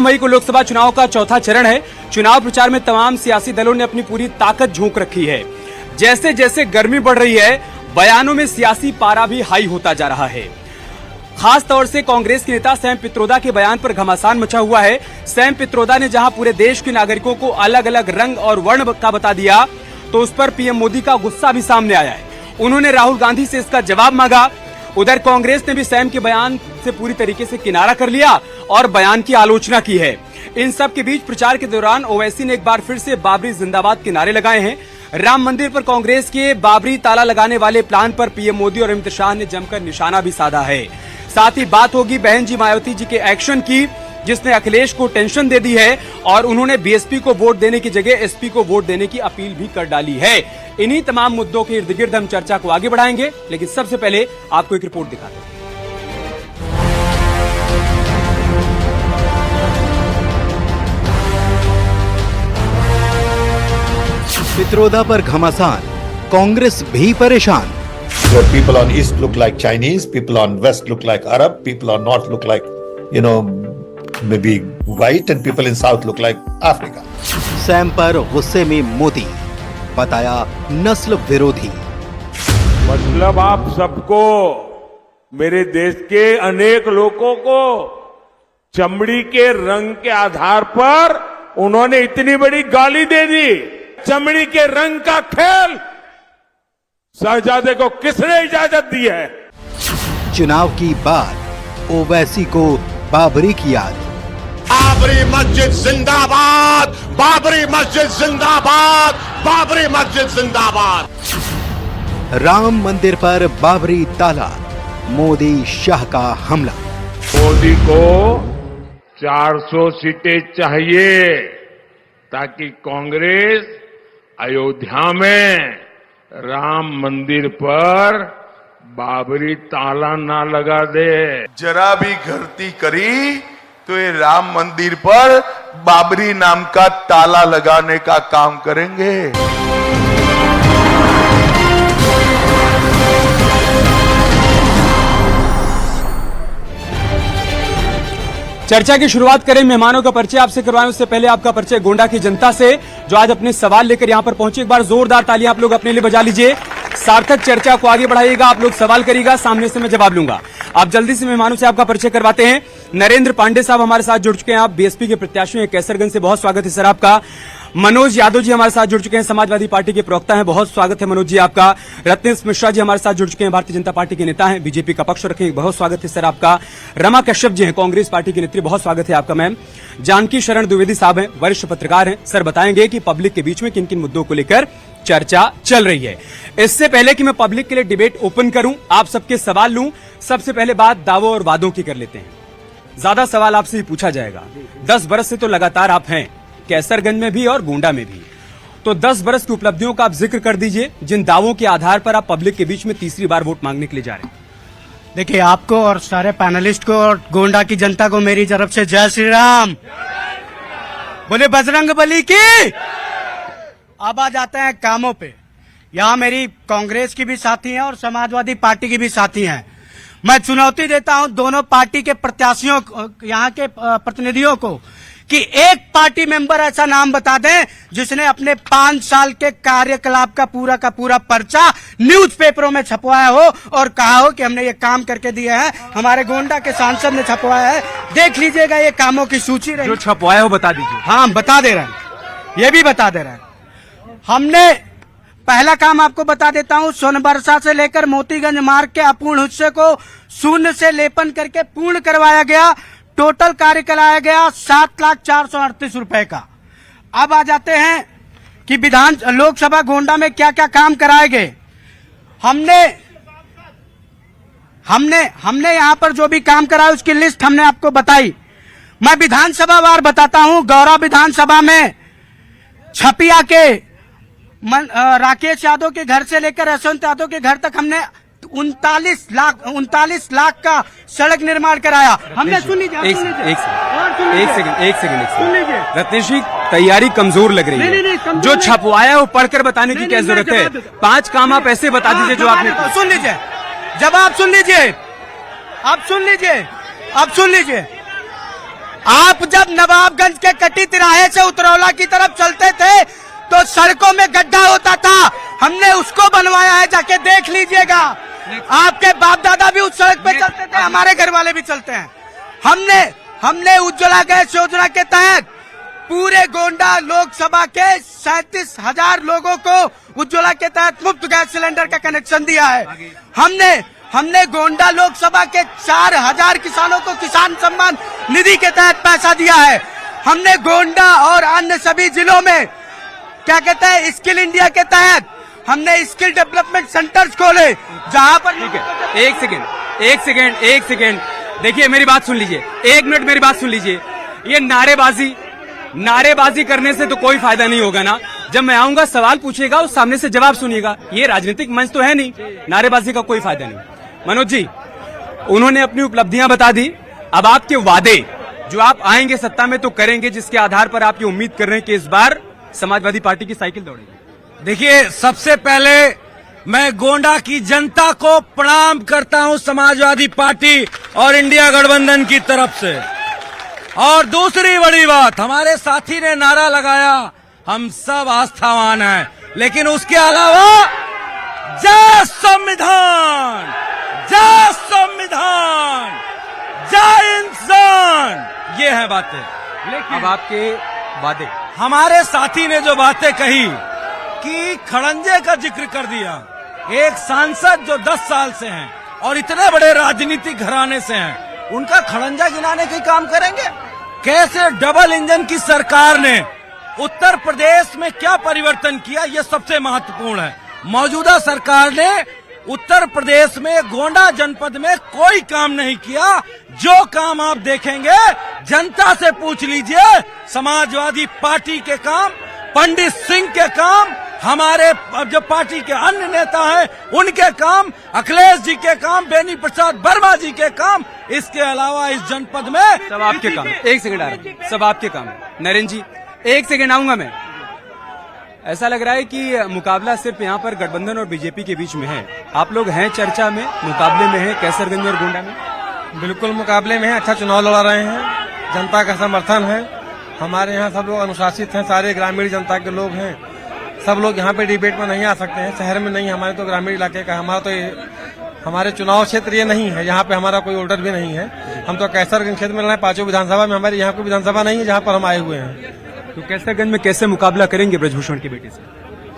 मई को लोकसभा चुनाव का चौथा चरण है। चुनाव प्रचार में तमाम सियासी दलों ने अपनी पूरी ताकत झोंक रखी है। जैसे जैसे गर्मी बढ़ रही है, बयानों में सियासी पारा भी हाई होता जा रहा है। खास तौर से कांग्रेस के नेता सैम पित्रोदा के बयान पर घमासान मचा हुआ है। सैम पित्रोदा ने जहां पूरे देश के नागरिकों को अलग अलग रंग और वर्ण का बता दिया, तो उस पर पीएम मोदी का गुस्सा भी सामने आया है। उन्होंने राहुल गांधी से इसका जवाब मांगा। उधर कांग्रेस ने भी सैम के बयान से पूरी तरीके से किनारा कर लिया और बयान की आलोचना की है। इन सब के बीच प्रचार के दौरान ओवैसी ने एक बार फिर से बाबरी जिंदाबाद के नारे लगाए हैं। राम मंदिर पर कांग्रेस के बाबरी ताला लगाने वाले प्लान पर पीएम मोदी और अमित शाह ने जमकर निशाना भी साधा है। साथ ही बात होगी बहन जी मायावती जी के एक्शन की, जिसने अखिलेश को टेंशन दे दी है और उन्होंने बीएसपी को वोट देने की जगह एसपी को वोट देने की अपील भी कर डाली है। इन्हीं तमाम मुद्दों के इर्द गिर्द हम चर्चा को आगे बढ़ाएंगे, लेकिन सबसे पहले आपको एक रिपोर्ट दिखाते हैं। पित्रोदा पर घमासान, कांग्रेस भी परेशान। Where people on east look like Chinese, people on west look like Arab, people on north look like, maybe white, and people in south look like Africa. Sam पर गुस्से में मोदी, बताया नस्ल विरोधी। मतलब आप सबको, मेरे देश के अनेक लोगों को चमड़ी के रंग के आधार पर उन्होंने इतनी बड़ी गाली दे दी। चमड़ी के रंग का खेल शहजादे को किसने इजाजत दी है? चुनाव की बात, ओवैसी को बाबरी की याद। बाबरी मस्जिद जिंदाबाद, बाबरी मस्जिद जिंदाबाद, बाबरी मस्जिद जिंदाबाद। राम मंदिर पर बाबरी ताला, मोदी शाह का हमला। मोदी को 400 सीटें चाहिए ताकि कांग्रेस अयोध्या में राम मंदिर पर बाबरी ताला ना लगा दे। जरा भी गलती करी तो ये राम मंदिर पर बाबरी नाम का ताला लगाने का काम करेंगे। चर्चा की शुरुआत करें। मेहमानों का परिचय आपसे करवाएं, उससे पहले आपका परिचय गोंडा की जनता से, जो आज अपने सवाल लेकर यहां पर पहुंचे। एक बार जोरदार तालियां आप लोग अपने लिए बजा लीजिए। सार्थक चर्चा को आगे बढ़ाइएगा। आप लोग सवाल करिएगा, सामने से मैं जवाब लूंगा। आप जल्दी से मेहमानों से आपका परिचय करवाते हैं। नरेंद्र पांडे साहब हमारे साथ जुड़ चुके हैं, आप बीएसपी के प्रत्याशी हैं कैसरगंज से, बहुत स्वागत है सर आपका। मनोज यादव जी हमारे साथ जुड़ चुके हैं, समाजवादी पार्टी के प्रवक्ता हैं, बहुत स्वागत है मनोज जी आपका। रत्नेश मिश्रा जी हमारे साथ जुड़ चुके हैं, भारतीय जनता पार्टी के नेता हैं, बीजेपी का पक्ष रखें, बहुत स्वागत है सर आपका। रमा कश्यप जी हैं, कांग्रेस पार्टी की नेत्री, बहुत स्वागत है आपका मैम। जानकी शरण द्विवेदी साहब हैं, वरिष्ठ पत्रकार हैं, सर बताएंगे कि पब्लिक के बीच में किन किन मुद्दों को लेकर चर्चा चल रही है। इससे पहले कि मैं पब्लिक के लिए डिबेट ओपन करूं, आप सबके सवाल लूं, सबसे पहले बात दावों और वादों की कर लेते हैं। ज्यादा सवाल आपसे ही पूछा जाएगा। 10 बरस से तो लगातार आप हैं, कैसरगंज में भी और गोंडा में भी, तो 10 बरस की उपलब्धियों का आप जिक्र कर दीजिए, जिन दावों के आधार पर आप पब्लिक के बीच में तीसरी बार वोट मांगने के लिए जा रहे हैं। देखिए, आपको और सारे पैनलिस्ट को और गोंडा की जनता को मेरी तरफ से जय श्री राम। बोले बजरंग बली की। अब आ जाते हैं कामों पे। यहाँ मेरी कांग्रेस की भी साथी हैं और समाजवादी पार्टी की भी साथी हैं। मैं चुनौती देता हूं दोनों पार्टी के प्रत्याशियों, यहाँ के प्रतिनिधियों को, कि एक पार्टी मेंबर ऐसा नाम बता दें जिसने अपने 5 साल के कार्यकलाप का पूरा पर्चा न्यूज़पेपरों में छपवाया हो और कहा हो कि हमने ये काम करके दिए हैं। हमारे गोंडा के सांसद ने छपवाया है, देख लीजिएगा, ये कामों की सूची रही। जो छपवाया हो बता दीजिए। हाँ, बता दे रहे हैं, ये भी बता दे रहे हैं। हमने पहला काम आपको बता देता हूं, सोनबरसा से लेकर मोतीगंज मार्ग के अपूर्ण हिस्से को शून्य से लेपन करके पूर्ण करवाया गया। टोटल कार्य कराया गया 7,04,38 रुपए का। अब आ जाते हैं कि लोकसभा गोंडा में क्या क्या काम कराए गए। हमने यहां पर जो भी काम कराया उसकी लिस्ट हमने आपको बताई। मैं विधानसभा वार बताता हूं। गौरव विधानसभा में छपिया के राकेश यादव के घर से लेकर यशवंत यादव के घर तक हमने 39 लाख का सड़क निर्माण कराया। हमने सुन लीजिए, एक सेकंड रत्नेश जी, तैयारी कमजोर लग रही है। जो छपवाया वो पढ़कर बताने की क्या जरूरत है? 5 काम आप ऐसे बता दीजिए जो आपने। सुन लीजिए, जवाब सुन लीजिए, आप सुन लीजिए। आप जब नवाबगंज के कटी तिराहे से उतरौला की तरफ चलते थे तो सड़कों में गड्ढा होता था, हमने उसको बनवाया है, जाके देख लीजिएगा। आपके बाप दादा भी उस सड़क पे चलते थे, हमारे घर वाले भी चलते हैं। हमने उज्ज्वला गैस योजना के तहत पूरे गोंडा लोकसभा के 37,000 लोगों को उज्ज्वला के तहत मुफ्त गैस सिलेंडर का कनेक्शन दिया है। हमने गोंडा लोकसभा के 4,000 किसानों को किसान सम्मान निधि के तहत पैसा दिया है। हमने गोंडा और अन्य सभी जिलों में क्या कहते हैं स्किल इंडिया के तहत हमने स्किल डेवलपमेंट सेंटर्स खोले, जहां पर ठीक है। एक सेकेंड देखिए, मेरी बात सुन लीजिए, 1 मिनट मेरी बात सुन लीजिए। ये नारेबाजी करने से तो कोई फायदा नहीं होगा ना। जब मैं आऊंगा सवाल पूछिएगा, उस सामने से जवाब सुनिएगा। ये राजनीतिक मंच तो है नहीं, नारेबाजी का कोई फायदा नहीं। मनोज जी, उन्होंने अपनी उपलब्धियां बता दी, अब आपके वादे जो आप आएंगे सत्ता में तो करेंगे, जिसके आधार पर आप ये उम्मीद कर रहे हैं कि इस बार समाजवादी पार्टी की साइकिल दौड़ेगी। देखिए, सबसे पहले मैं गोंडा की जनता को प्रणाम करता हूं समाजवादी पार्टी और इंडिया गठबंधन की तरफ से। और दूसरी बड़ी बात, हमारे साथी ने नारा लगाया हम सब आस्थावान हैं, लेकिन उसके अलावा जय संविधान, जय संविधान, जय इंसान, ये है बातें। लेकिन अब आपके वादे, हमारे साथी ने जो बातें कही कि खड़ंजे का जिक्र कर दिया, एक सांसद जो 10 साल से हैं और इतने बड़े राजनीतिक घराने से हैं, उनका खड़ंजा गिनाने का काम करेंगे? कैसे डबल इंजन की सरकार ने उत्तर प्रदेश में क्या परिवर्तन किया, ये सबसे महत्वपूर्ण है। मौजूदा सरकार ने उत्तर प्रदेश में गोंडा जनपद में कोई काम नहीं किया। जो काम आप देखेंगे, जनता से पूछ लीजिए, समाजवादी पार्टी के काम, पंडित सिंह के काम, हमारे जो पार्टी के अन्य नेता हैं उनके काम, अखिलेश जी के काम, बेनी प्रसाद वर्मा जी के काम, इसके अलावा इस जनपद में सब आपके काम। 1 सेकंड आ रहा है, सब आपके काम। नरेंद्र जी, 1 सेकंड आऊंगा मैं। ऐसा लग रहा है कि मुकाबला सिर्फ यहाँ पर गठबंधन और बीजेपी के बीच में है। आप लोग हैं चर्चा में, मुकाबले में हैं कैसरगंज और गोंडा में? बिल्कुल मुकाबले में है, अच्छा चुनाव लड़ा रहे हैं, जनता का समर्थन है। हमारे यहाँ सब लोग अनुशासित हैं, सारे ग्रामीण जनता के लोग हैं। सब लोग यहाँ पे डिबेट में नहीं आ सकते हैं, शहर में नहीं, हमारे तो ग्रामीण इलाके का, हमारे चुनाव क्षेत्र ये नहीं है, यहाँ पे हमारा कोई ऑर्डर भी नहीं है। हम तो कैसरगंज क्षेत्र में लड़ रहे हैं, 5 विधानसभा में, हमारे यहाँ कोई विधानसभा नहीं है जहाँ पर हम आए हुए हैं। तो कैसरगंज में कैसे मुकाबला करेंगे ब्रजभूषण के बेटे से?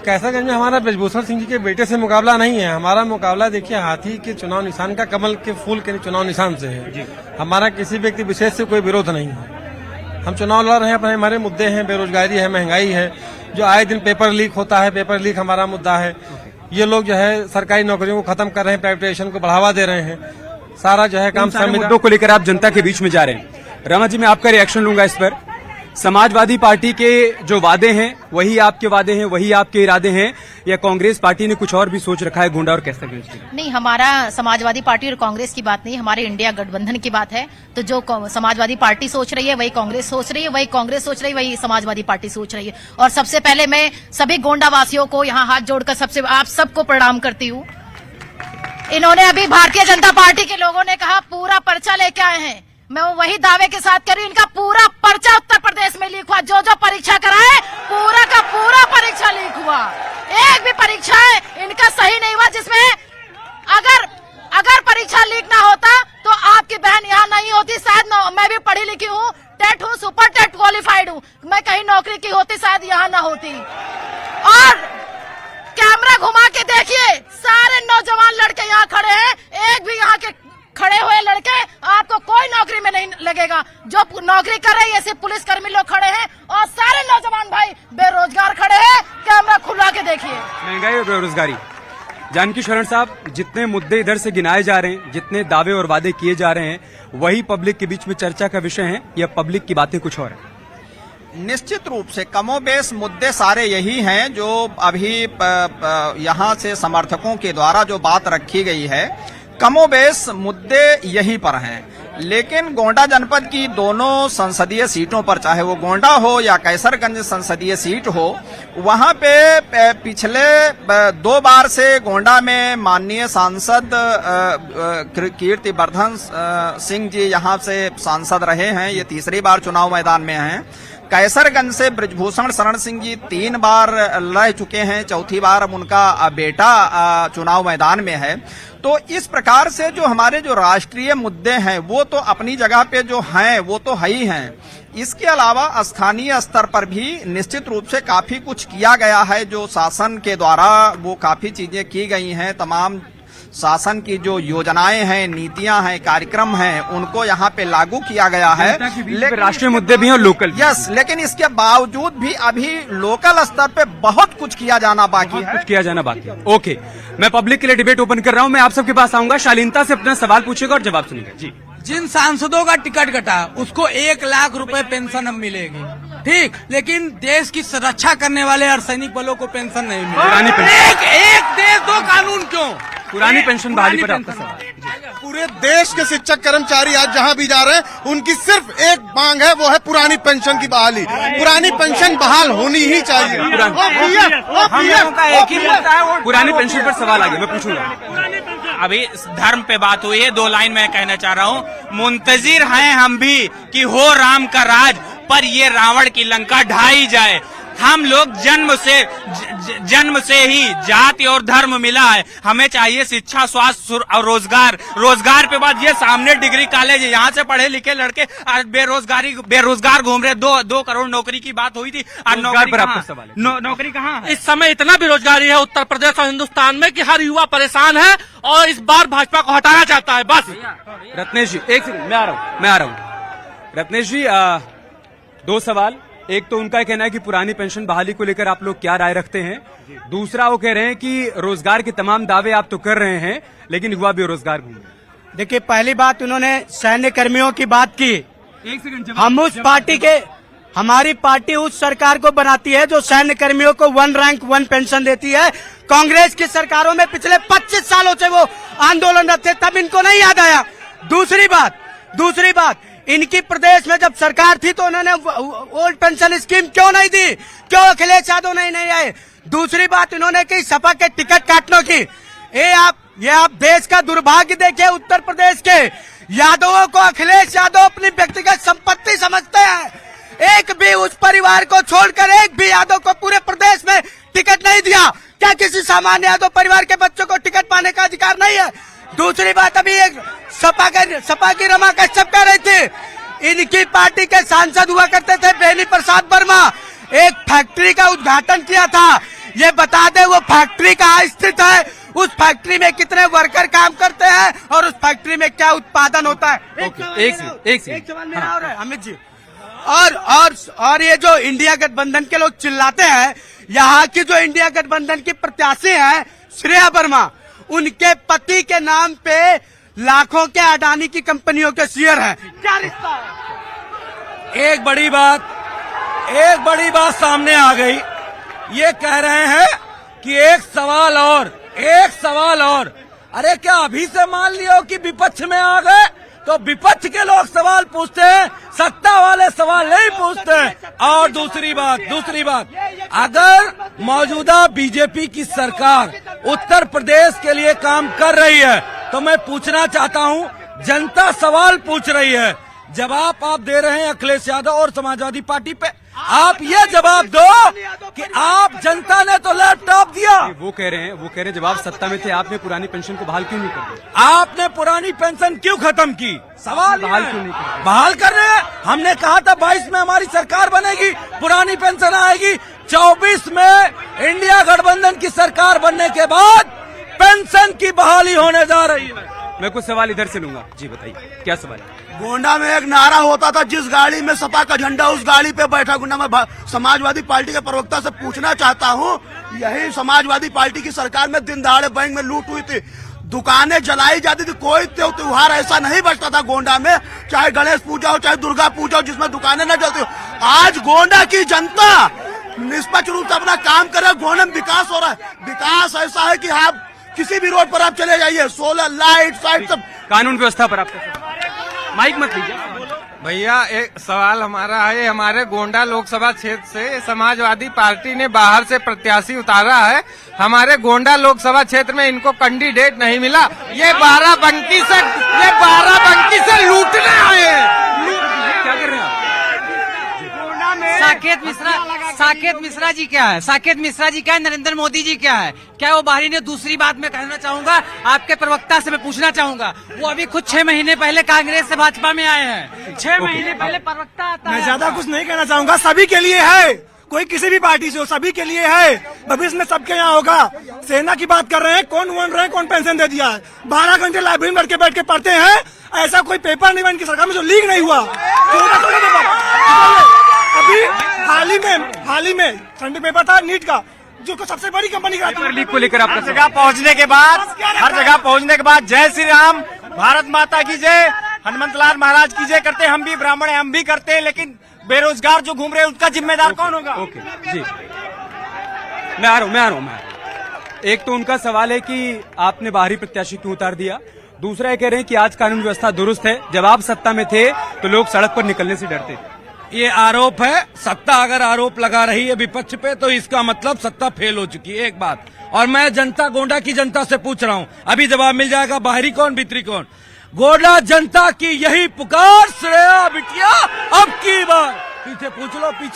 कैसरगंज में हमारा ब्रजभूषण सिंह जी के बेटे से मुकाबला नहीं है। हमारा मुकाबला देखिए हाथी के चुनाव निशान का, कमल के फूल के चुनाव निशान से है। हमारा किसी व्यक्ति विशेष से कोई विरोध नहीं है। हम चुनाव लड़ रहे हैं, अपने हमारे मुद्दे हैं, बेरोजगारी है, महंगाई है, जो आए दिन पेपर लीक होता है, पेपर लीक हमारा मुद्दा है। ये लोग जो है सरकारी नौकरियों को खत्म कर रहे हैं, प्राइवेटाइजेशन को बढ़ावा दे रहे हैं, सारा जो है काम मुद्दों को लेकर आप जनता के बीच में जा रहे हैं। रमा जी, मैं आपका रिएक्शन लूंगा इस पर। समाजवादी पार्टी के जो वादे हैं वही आपके वादे हैं, वही आपके इरादे हैं, या कांग्रेस पार्टी ने कुछ और भी सोच रखा है गोंडा और कैसरगंज के? नहीं, हमारा समाजवादी पार्टी और कांग्रेस की बात नहीं, हमारे इंडिया गठबंधन की बात है। तो जो समाजवादी पार्टी सोच रही है वही कांग्रेस सोच रही है, वही कांग्रेस सोच रही है वही समाजवादी पार्टी सोच रही है। और सबसे पहले मैं सभी गोंडा वासियों को यहाँ हाथ जोड़कर आप सबको प्रणाम करती हूँ। इन्होंने अभी भारतीय जनता पार्टी के लोगों ने कहा पूरा पर्चा लेके आए हैं, मैं वही दावे के साथ कह रही हूं, इनका पूरा पर्चा उत्तर प्रदेश में लीक हुआ। जो परीक्षा कराए पूरा का पूरा परीक्षा लीक हुआ। एक भी परीक्षा इनका सही नहीं हुआ जिसमें अगर परीक्षा लीक ना होता तो आपकी बहन यहाँ नहीं होती। शायद मैं भी पढ़ी लिखी हूँ, टेट हूँ, सुपर टेट क्वालिफाइड हूँ, मैं कहीं नौकरी की होती शायद यहाँ ना होती। और कैमरा घुमा के देखिए, सारे नौजवान लड़के यहाँ खड़े हैं, एक भी यहाँ के खड़े हुए लड़के आपको कोई नौकरी में नहीं लगेगा। जो नौकरी कर रहे हैं सिर्फ पुलिसकर्मी लोग खड़े हैं और सारे नौजवान भाई बेरोजगार खड़े हैं। कैमरा खुला के देखिए। महंगाई और बेरोजगारी, जानकी शरण साहब, जितने मुद्दे इधर से गिनाए जा रहे हैं, जितने दावे और वादे किए जा रहे हैं, वही पब्लिक के बीच में चर्चा का विषय है या पब्लिक की बातें कुछ और है? निश्चित रूप से कमोबेश मुद्दे सारे यही हैं जो अभी यहाँ से समर्थकों के द्वारा जो बात रखी गई है, कमोबेश मुद्दे यही पर हैं। लेकिन गोंडा जनपद की दोनों संसदीय सीटों पर, चाहे वो गोंडा हो या कैसरगंज संसदीय सीट हो, वहां पे पिछले 2 बार से गोंडा में माननीय सांसद कीर्तिवर्धन सिंह जी यहां से सांसद रहे हैं। ये तीसरी बार चुनाव मैदान में हैं। कैसरगंज से ब्रिजभूषण शरण सिंह जी 3 बार लड़ चुके हैं, चौथी बार अब उनका बेटा चुनाव मैदान में है। तो इस प्रकार से जो हमारे जो राष्ट्रीय मुद्दे हैं वो तो अपनी जगह पे जो हैं वो तो है ही हैं। इसके अलावा स्थानीय स्तर पर भी निश्चित रूप से काफी कुछ किया गया है, जो शासन के द्वारा वो काफी चीजें की गई हैं। तमाम शासन की जो योजनाएं हैं, नीतियां हैं, कार्यक्रम हैं, उनको यहाँ पे लागू किया गया है। लेकिन राष्ट्रीय मुद्दे भी और लोकल भी। यस, लेकिन इसके बावजूद भी अभी लोकल स्तर पे बहुत कुछ किया जाना बाकी है। कुछ किया जाना बाकी है। ओके, मैं पब्लिक के लिए डिबेट ओपन कर रहा हूं। मैं आप सबके पास आऊंगा, शालीनता से अपना सवाल पूछेगा और जवाब सुनेगा। जी, जिन सांसदों का टिकट कटा उसको 1 लाख रुपए पेंशन अब मिलेगी, ठीक, लेकिन देश की सुरक्षा करने वाले अर्धसैनिक बलों को पेंशन नहीं मिलेगी। एक देश 2 कानून क्यों? पुरानी पेंशन बहाली पर आपका सवाल। पूरे देश के शिक्षक कर्मचारी आज जहां भी जा रहे हैं, उनकी सिर्फ एक मांग है, वो है पुरानी पेंशन की बहाली। पुरानी पेंशन बहाल होनी ही चाहिए। हम लोगों का एक ही मुद्दा है, पुरानी पेंशन पर सवाल आ गया, मैं पूछूंगा। अभी धर्म पे बात हुई है, 2 लाइन मैं कहना चाह रहा हूँ। मुंतजिर हैं हम भी कि हो राम का राज, पर ये रावण की लंका ढाई जाए। हम लोग जन्म से ही जाति और धर्म मिला है। हमें चाहिए शिक्षा, स्वास्थ्य और रोजगार पे बात। ये सामने डिग्री कॉलेज है, यहाँ से पढ़े लिखे लड़के आज बेरोजगार घूम रहे। 2 करोड़ नौकरी की बात हुई थी, और नौकरी पर आपका सवाल है। नौकरी कहाँ है? इस समय इतना बेरोजगारी है उत्तर प्रदेश और हिंदुस्तान में कि हर युवा परेशान है और इस बार भाजपा को हटाना चाहता है। बस रत्नेश जी, एक सेकंड, मैं आ रहा हूँ। रत्नेश जी, 2 सवाल। एक तो उनका कहना है कि पुरानी पेंशन बहाली को लेकर आप लोग क्या राय रखते हैं। दूसरा, वो कह रहे हैं कि रोजगार के तमाम दावे आप तो कर रहे हैं, लेकिन युवा बेरोजगार घूम रहे हैं। देखिए, पहली बात उन्होंने सैन्य कर्मियों की बात की। एक सेकंड, हम उस पार्टी के, हमारी पार्टी उस सरकार को बनाती है जो सैन्य कर्मियों को 1 रैंक 1 पेंशन देती है। कांग्रेस की सरकारों में पिछले 25 सालों से वो आंदोलनरत थे, तब इनको नहीं याद आया। दूसरी बात, इनकी प्रदेश में जब सरकार थी तो उन्होंने ओल्ड पेंशन स्कीम क्यों नहीं दी? क्यों अखिलेश यादव नहीं आए? दूसरी बात इन्होंने की सपा के टिकट काटने की। ये आप देश का दुर्भाग्य देखिए, उत्तर प्रदेश के यादवों को अखिलेश यादव अपनी व्यक्तिगत संपत्ति समझते हैं। एक भी उस परिवार को छोड़कर एक भी यादव को पूरे प्रदेश में टिकट नहीं दिया। क्या किसी सामान्य यादव परिवार के बच्चों को टिकट पाने का अधिकार नहीं है? दूसरी बात, अभी एक सपा की रमा कश्यप कह रही थी, इनकी पार्टी के सांसद हुआ करते थे बेनी प्रसाद वर्मा, एक फैक्ट्री का उद्घाटन किया था। ये बता दे वो फैक्ट्री कहाँ स्थित है, उस फैक्ट्री में कितने वर्कर काम करते हैं और उस फैक्ट्री में क्या उत्पादन होता है। एक सवाल मेरा और है अमित जी। और ये जो इंडिया गठबंधन के लोग चिल्लाते हैं, यहाँ की जो इंडिया गठबंधन की प्रत्याशी हैं श्रेया वर्मा, उनके पति के नाम पे लाखों के अडानी की कंपनियों के शेयर हैं। क्या रिश्ता है? एक बड़ी बात सामने आ गई। ये कह रहे हैं कि एक सवाल और। अरे क्या अभी से मान लियो कि विपक्ष में आ गए तो विपक्ष के लोग सवाल पूछते हैं, सत्ता वाले सवाल नहीं पूछते हैं। और दूसरी बात, अगर मौजूदा बीजेपी की सरकार उत्तर प्रदेश के लिए काम कर रही है तो मैं पूछना चाहता हूं, जनता सवाल पूछ रही है, जवाब आप दे रहे हैं अखिलेश यादव और समाजवादी पार्टी पे। आप ये जवाब दो कि आप जनता ने तो लैपटॉप दिया। वो कह रहे हैं जब आप सत्ता में थे आपने पुरानी पेंशन को बहाल क्यों नहीं कर दिया? आपने पुरानी पेंशन क्यों खत्म की? सवाल बहाल क्यों नहीं कर? बहाल कर रहे हैं। हमने कहा था 22 में हमारी सरकार बनेगी, पुरानी पेंशन आएगी। 24 में इंडिया गठबंधन की सरकार बनने के बाद पेंशन की बहाली होने जा रही है। मैं कुछ सवाल इधर से लूंगा। जी बताइए, क्या सवाल है? गोंडा में एक नारा होता था, जिस गाड़ी में सपा का झंडा उस गाड़ी पे बैठा गुंडा। मैं समाजवादी पार्टी के प्रवक्ता से पूछना चाहता हूँ, यही समाजवादी पार्टी की सरकार में दिन दहाड़े बैंक में लूट हुई थी, दुकानें जलाई जाती थी, कोई त्योहार ऐसा नहीं बचता था गोंडा में, चाहे गणेश पूजा हो चाहे दुर्गा पूजा हो, जिसमें दुकानें न जलती हो। आज गोंडा की जनता निष्पक्ष रूप से अपना काम कर रहा है। गोंडा में विकास हो रहा है। विकास ऐसा है कि आप किसी भी रोड पर आप चले जाइए, सोलर लाइट साइट सब। कानून व्यवस्था पर आपका माइक मत लीजिए। भैया एक सवाल हमारा है, हमारे गोंडा लोकसभा क्षेत्र से समाजवादी पार्टी ने बाहर से प्रत्याशी उतारा है। हमारे गोंडा लोकसभा क्षेत्र में इनको कैंडिडेट नहीं मिला। ये बाराबंकी से लूटने आए हैं। क्या कर रहे हैं आप? साकेत मिश्रा जी क्या है? साकेत मिश्रा जी क्या है? नरेंद्र मोदी जी क्या है? क्या वो बाहरी ने? दूसरी बात मैं कहना चाहूंगा, आपके प्रवक्ता से मैं पूछना चाहूंगा, वो अभी कुछ 6 महीने पहले कांग्रेस से भाजपा में आए हैं। 6 महीने पहले प्रवक्ता आता है। मैं ज्यादा कुछ नहीं कहना चाहूंगा, सभी के लिए है, कोई किसी भी पार्टी से हो, सभी के लिए है। भविष्य में सबके यहाँ होगा। सेना की बात कर रहे हैं, कौन बन रहे हैं, कौन पेंशन दे दिया है? 12 घंटे लाइब्रेरी में बैठ के पढ़ते हैं। ऐसा कोई पेपर नहीं बन की सरकार में जो लीक नहीं हुआ। अभी हाल ही में संडे पेपर था नीट का, जो सबसे बड़ी कंपनी का पेपर लीक को लेकर आपका हर जगह पहुंचने के बाद जय श्री राम, भारत माता की जय, हनुमंतलाल महाराज की जय करते। हम भी ब्राह्मण हैं, हम भी करते हैं, लेकिन बेरोजगार जो घूम रहे हैं उसका जिम्मेदार कौन होगा? ओके जी, मैं आ रहा हूँ। एक तो उनका सवाल है कि आपने बाहरी प्रत्याशी क्यों उतार दिया, दूसरा ये कह रहे हैं कि आज कानून व्यवस्था दुरुस्त है, जब आप सत्ता में थे तो लोग सड़क पर निकलने से डरते थे। ये आरोप है, सत्ता अगर आरोप लगा रही है विपक्ष पे तो इसका मतलब सत्ता फेल हो चुकी है, एक बात। और मैं जनता, गोंडा की जनता से पूछ रहा हूँ, अभी जवाब मिल जाएगा, बाहरी कौन भीतरी कौन। गोंडा जनता की यही पुकार, श्रेया बिटिया अब की बार। पीछे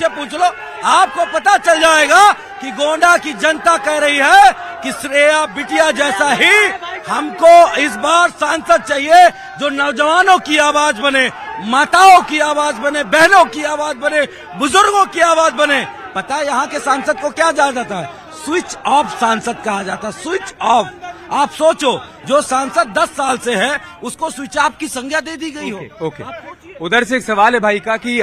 पूछ लो, आपको पता चल जाएगा कि गोंडा की जनता कह रही है कि श्रेया बिटिया जैसा ही हमको इस बार सांसद चाहिए, जो नौजवानों की आवाज बने, माताओं की आवाज बने, बहनों की आवाज बने, बुजुर्गों की आवाज बने। पता है यहाँ के सांसद को क्या कहा जाता है? स्विच ऑफ सांसद कहा जाता है, स्विच ऑफ। आप सोचो, जो सांसद 10 साल से है उसको स्विच ऑफ की संज्ञा दे दी गई हो। ओके। उधर से एक सवाल है भाई का कि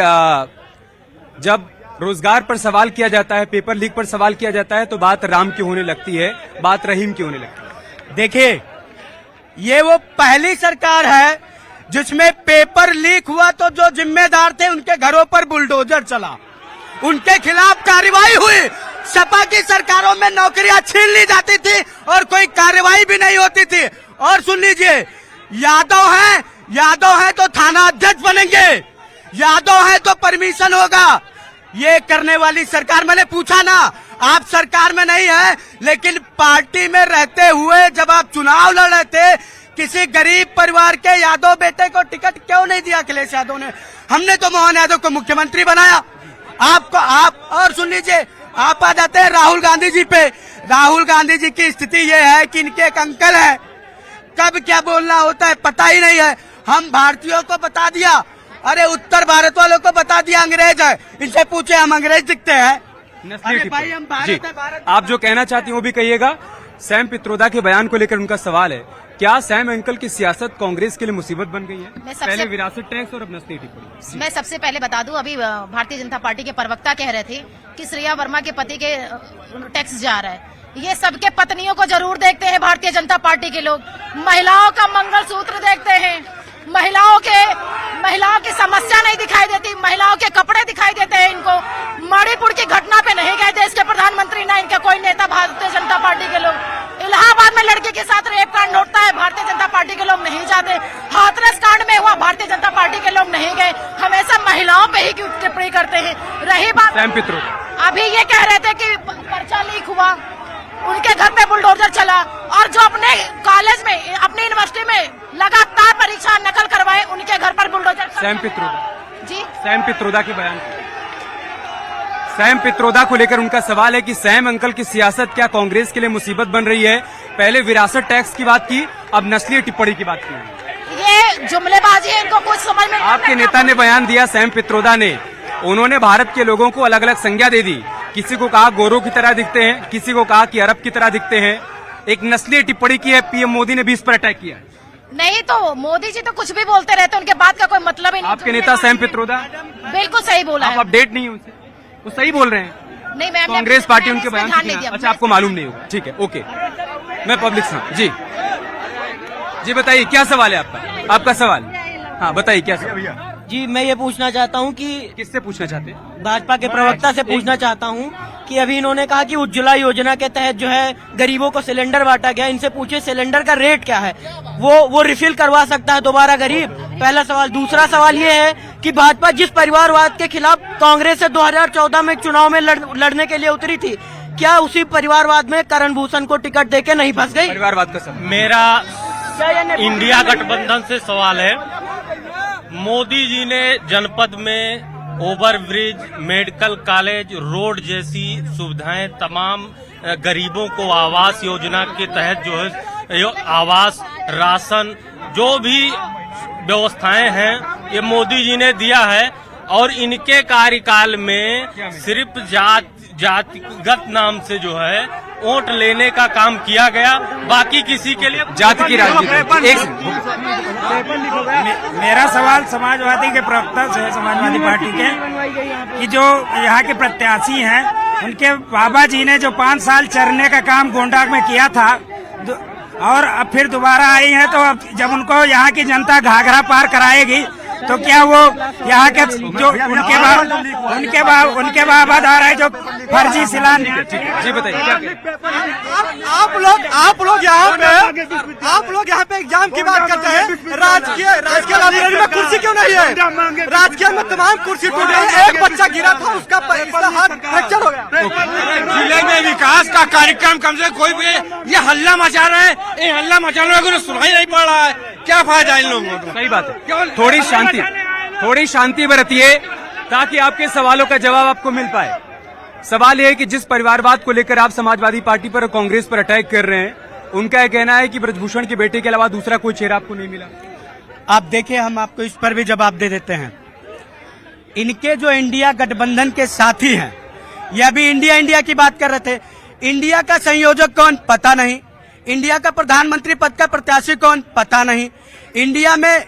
जब रोजगार पर सवाल किया जाता है, पेपर लीक पर सवाल किया जाता है, तो बात राम की होने लगती है, बात रहीम की होने लगती है। देखिए, ये वो पहली सरकार है जिसमें पेपर लीक हुआ तो जो जिम्मेदार थे उनके घरों पर बुलडोजर चला, उनके खिलाफ कार्रवाई हुई। सपा की सरकारों में नौकरियां छीन ली जाती थी और कोई कार्रवाई भी नहीं होती थी। और सुन लीजिए, यादव है तो थाना अध्यक्ष बनेंगे, यादव है तो परमिशन होगा। ये करने वाली सरकार, मैंने पूछा ना, आप सरकार में नहीं है लेकिन पार्टी में रहते हुए जब आप चुनाव लड़ रहे थे, किसी गरीब परिवार के यादव बेटे को टिकट क्यों नहीं दिया अखिलेश यादव ने? हमने तो मोहन यादव को मुख्यमंत्री बनाया। और सुन लीजिए, आप आ जाते हैं राहुल गांधी जी पे। राहुल गांधी जी की स्थिति ये है कि इनके एक अंकल है, कब क्या बोलना होता है पता ही नहीं है। हम भारतीयों को बता दिया, अरे उत्तर भारत वालों को बता दिया अंग्रेज है, इनसे पूछे हम अंग्रेज दिखते हैं? अरे भाई हम भारत है, भारत। आप जो कहना चाहती हैं वो भी कहिएगा। सैम पित्रोदा के बयान को लेकर उनका सवाल है, क्या सैम अंकल की सियासत कांग्रेस के लिए मुसीबत बन गई है? पहले विरासत टैक्स और अब नस्ली टिप्पणी। मैं सबसे पहले बता दूं, अभी भारतीय जनता पार्टी के प्रवक्ता कह रहे थे कि श्रेया वर्मा के पति के टैक्स जा रहा है। ये सबके पत्नियों को जरूर देखते हैं भारतीय जनता पार्टी के लोग, महिलाओं का मंगलसूत्र देखते हैं, महिलाओं की समस्या नहीं दिखाई देती, महिलाओं के कपड़े दिखाई देते हैं इनको। मणिपुर की घटना पे नहीं गए देश के प्रधानमंत्री, ना इनका कोई नेता भारतीय जनता पार्टी के लोग। इलाहाबाद में लड़की के साथ रेप कांड होता है, भारतीय जनता पार्टी के लोग नहीं जाते। हाथरस कांड में हुआ, भारतीय जनता पार्टी के लोग नहीं गए। हमेशा महिलाओं पे ही टिप्पणी करते हैं। रही बात सैम पित्रोदा, अभी ये कह रहे थे कि पर्चा लीक हुआ, उनके घर पे बुलडोजर चला, और जो अपने कॉलेज में, अपनी यूनिवर्सिटी में लगातार परीक्षा नकल करवाए, उनके घर पर बुलडोजर। सैम पित्रोदा जी, सैम पित्रोदा के बयान, सैम पित्रोदा को लेकर उनका सवाल है कि सैम अंकल की सियासत क्या कांग्रेस के लिए मुसीबत बन रही है? पहले विरासत टैक्स की बात की, अब नस्लीय टिप्पणी की बात की। ये जुमलेबाजी है, इनको कुछ समझ में। आपके नेता ने बयान दिया, सैम पित्रोदा ने, उन्होंने भारत के लोगों को अलग अलग संज्ञा दे दी। किसी को कहा गोरों की तरह दिखते हैं, किसी को कहा कि अरब की तरह दिखते हैं। एक नस्लीय टिप्पणी की है, पीएम मोदी ने भी इस पर अटैक किया। नहीं तो मोदी जी तो कुछ भी बोलते रहते हैं, उनके बात का कोई मतलब ही नहीं। आपके नेता सैम पित्रोदा बिल्कुल सही बोला है। आप अपडेट नहीं है उनसे, वो सही बोल रहे हैं। नहीं, मैं कांग्रेस पार्टी उनके बयान ध्यान नहीं दिया। अच्छा, आपको मालूम नहीं होगा, ठीक है, ओके। मैं पब्लिक जी जी बताइए क्या सवाल है आपका सवाल? हाँ बताइए क्या सवाल? जी मैं ये पूछना चाहता हूँ कि किससे पूछना चाहते हैं? भाजपा के प्रवक्ता से पूछना चाहता हूँ कि अभी इन्होंने कहा कि उज्ज्वला योजना के तहत जो है गरीबों को सिलेंडर बांटा गया। इनसे पूछे सिलेंडर का रेट क्या है, वो रिफिल करवा सकता है दोबारा गरीब? पहला सवाल। दूसरा सवाल ये है कि भाजपा जिस परिवारवाद के खिलाफ कांग्रेस से 2014 में चुनाव में लड़ने के लिए उतरी थी, क्या उसी परिवारवाद में करण भूषण को टिकट देके नहीं फंस गई? परिवारवाद का सब मेरा इंडिया गठबंधन से सवाल है। मोदी जी ने जनपद में ओवरब्रिज, मेडिकल कॉलेज, रोड जैसी सुविधाएं तमाम गरीबों को आवास योजना के तहत जो है आवास, राशन, जो भी व्यवस्थाएं हैं ये मोदी जी ने दिया है। और इनके कार्यकाल में सिर्फ जातिगत नाम से जो है वोट लेने का काम किया गया, बाकी किसी के लिए जाति की राजनीति। मेरा सवाल समाजवादी के प्रवक्ता से है, समाजवादी पार्टी के, कि जो यहाँ के प्रत्याशी हैं उनके बाबा जी ने जो 5 साल चरने का काम गोंडा में किया था और अब फिर दोबारा आई है, तो अब जब उनको यहाँ की जनता घाघरा पार कराएगी तो क्या वो यहाँ के जो उनके बाबा दार है जो फर्जी सिलान। जी बताइए। आप लोग यहाँ पे एग्जाम की बात करते हैं। राजकीय लाइब्रेरी में कुर्सी क्यों नहीं है? राजकीय में तमाम कुर्सी टूट गई। एक बच्चा गिरा था, उसका हाथ फ्रैक्चर हो गया। जिले में विकास का कार्यक्रम कम से कोई भी ये हल्ला मचा रहे हैं, ये हल्ला मचाने में सुनाई नहीं पड़ रहा है। क्या फायदा इन लोगों को? सही बात है। थोड़ी शांति बरतिए ताकि आपके सवालों का जवाब आपको मिल पाए। सवाल यह है कि जिस परिवारवाद को लेकर आप समाजवादी पार्टी पर और कांग्रेस पर अटैक कर रहे हैं, उनका यह कहना है कि ब्रजभूषण के बेटे के अलावा दूसरा कोई चेहरा आपको नहीं मिला। आप देखिए, हम आपको इस पर भी जवाब दे देते हैं। इनके जो इंडिया गठबंधन के साथी हैं, ये अभी इंडिया की बात कर रहे थे। इंडिया का संयोजक कौन, पता नहीं। इंडिया का प्रधानमंत्री पद का प्रत्याशी कौन, पता नहीं। इंडिया में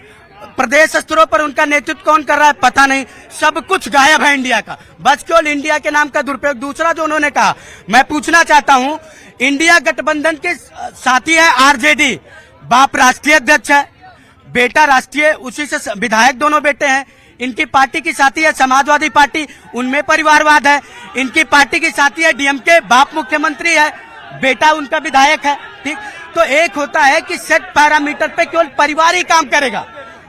प्रदेश स्तरों पर उनका नेतृत्व कौन कर रहा है, पता नहीं। सब कुछ गायब है इंडिया का, बस केवल इंडिया के नाम का दुरुपयोग। दूसरा जो उन्होंने कहा, मैं पूछना चाहता हूं, इंडिया गठबंधन के साथी है आरजेडी, बाप राष्ट्रीय अध्यक्ष है, बेटा राष्ट्रीय, उसी से विधायक दोनों बेटे हैं। इनकी पार्टी की साथी है समाजवादी पार्टी, उनमें परिवारवाद है। इनकी पार्टी की साथी है डीएमके, बाप मुख्यमंत्री है, बेटा उनका विधायक है। ठीक, तो एक होता है कि सेट पैरामीटर पे केवल परिवार ही काम करेगा,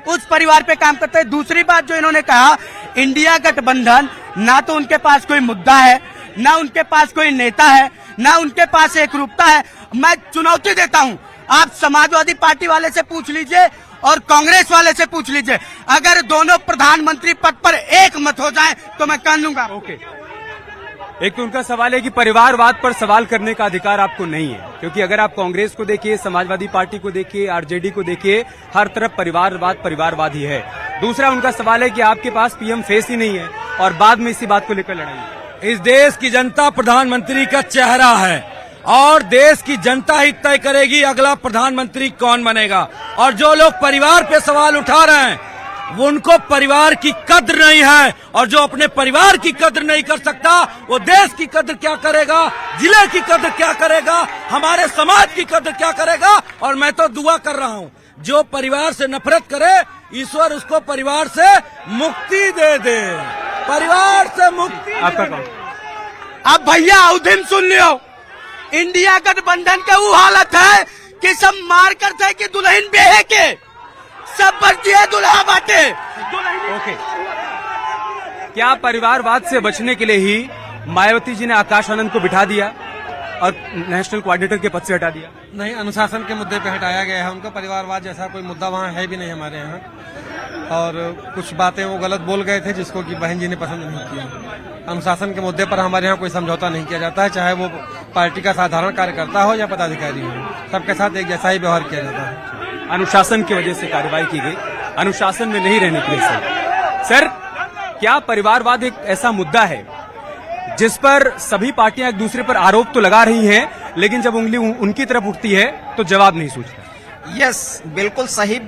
उस परिवार पे काम करते हैं। दूसरी बात जो इन्होंने कहा, इंडिया गठबंधन, ना तो उनके पास कोई मुद्दा है, ना उनके पास कोई नेता है, ना उनके पास एक रूपता है। मैं चुनौती देता हूं, आप समाजवादी पार्टी वाले से पूछ लीजिए और कांग्रेस वाले से पूछ लीजिए, अगर दोनों प्रधानमंत्री पद पर एक मत हो जाए तो मैं कह लूंगा। ओके, एक तो उनका सवाल है कि परिवारवाद पर सवाल करने का अधिकार आपको नहीं है, क्योंकि अगर आप कांग्रेस को देखिए, समाजवादी पार्टी को देखिए, आरजेडी को देखिए, हर तरफ परिवारवाद ही है। दूसरा उनका सवाल है कि आपके पास पीएम फेस ही नहीं है और बाद में इसी बात को लेकर लड़ाई। इस देश की जनता प्रधानमंत्री का चेहरा है और देश की जनता ही तय करेगी अगला प्रधानमंत्री कौन बनेगा। और जो लोग परिवार पे सवाल उठा रहे हैं, वो उनको परिवार की कद्र नहीं है, और जो अपने परिवार की कद्र नहीं कर सकता, वो देश की कद्र क्या करेगा, जिले की कद्र क्या करेगा, हमारे समाज की कद्र क्या करेगा। और मैं तो दुआ कर रहा हूँ, जो परिवार से नफरत करे, ईश्वर उसको परिवार से मुक्ति दे दे, परिवार से मुक्ति। आपका कौन? अब भैया उदिन सुन लियो, इंडिया गठबंधन का वो हालत है कि सब मार करते कि दुल्हन बेहे के, सब बच्चे है दुल्हा बाटे। ओके, क्या परिवारवाद से बचने के लिए ही मायावती जी ने आकाश आनंद को बिठा दिया और नेशनल कोऑर्डिनेटर के पद से हटा दिया? नहीं, अनुशासन के मुद्दे पे हटाया गया है उनको। परिवारवाद जैसा कोई मुद्दा वहाँ है भी नहीं हमारे यहाँ, और कुछ बातें वो गलत बोल गए थे जिसको कि बहन जी ने पसंद नहीं किया। अनुशासन के मुद्दे पर हमारे यहाँ कोई समझौता नहीं किया जाता है, चाहे वो पार्टी का साधारण कार्यकर्ता हो या पदाधिकारी हो, सबके साथ एक जैसा ही व्यवहार किया जाता है। अनुशासन की वजह से कार्रवाई की गई, अनुशासन में नहीं रहने के लिए। सर, क्या परिवारवाद एक ऐसा मुद्दा है जिस पर सभी पार्टियां एक दूसरे पर आरोप तो लगा रही हैं, लेकिन जब उंगली उनकी तरफ उठती है तो जवाब नहीं सूझता? यस, बिल्कुल सही